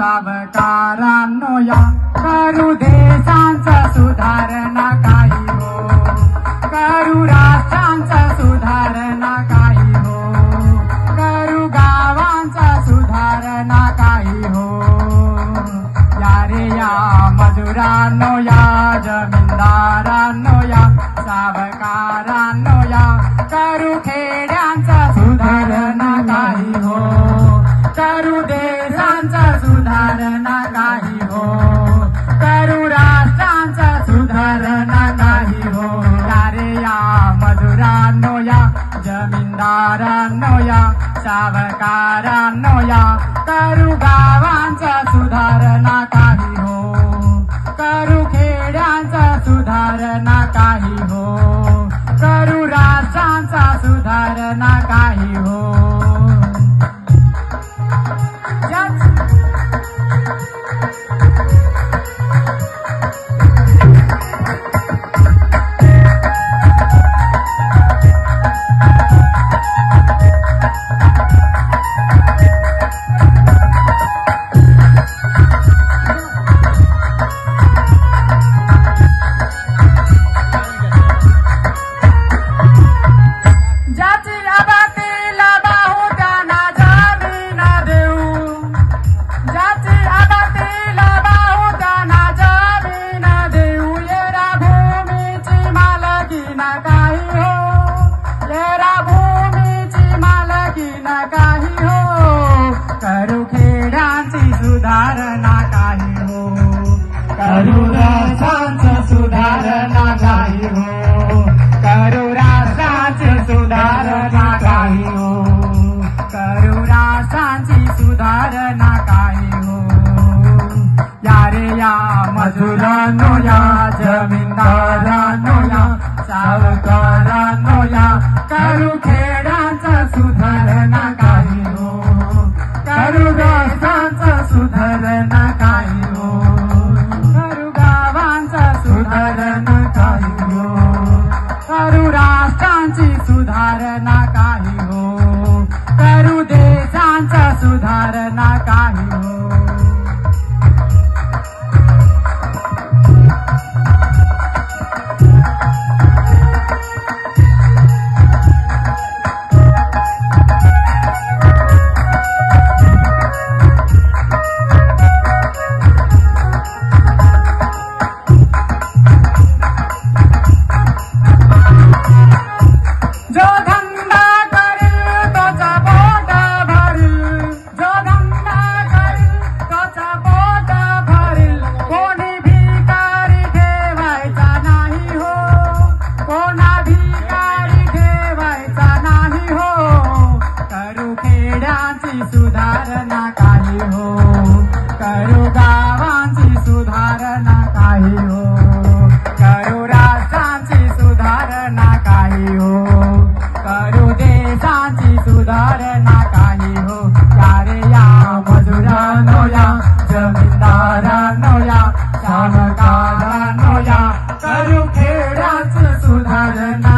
सावकारांनो या करू देशांचा सुधारणा काही हो, करू राष्ट्रांचा सुधारणा काही हो, करू गावांचा सुधारणा काही हो। या रे या मजुरांनो या जमीनदारांनो या सावकारांनो या करू खेड्यांचा सुधारणा काही हो, करू देशांचा सुधारणा काही हो, करू राष्ट्रांचा सुधारणा काही हो। या रे या मजुरांनो या जमीनदारांनो या सावकारांनो या करू गावांचा सुधारणा काही हो, करू खेड्यांचा सुधारणा काही हो, करू राष्ट्रांचा सुधारणा काही हो। करू खेड्यांची सुधारणा काही हो, करू राष्ट्रांची सुधारणा काही हो, करू राष्ट्रांची सुधारणा काही हो, करू राष्ट्रांची सुधारणा काही हो। या रे या मजुरांनो या जमीनदारांनो या सावकारांनो या करू खेड्यांचा सुधारणा काही हो, करू देशांचा सुधारणा काही हो, करू गावांचा सुधारणा काही हो, करू राष्ट्रांची सुधारणा काही हो, करू देशांचा सुधारणा काही हो। सुधारणा काही हो, करू गावांची सुधारणा काही हो, करू राष्ट्रांची सुधारणा काही हो, करू देशांची सुधारणा काही हो। या रे या मजुरांनो या जमीनदारांनो या सावकारांनो या करू खेड्यांची सुधारणा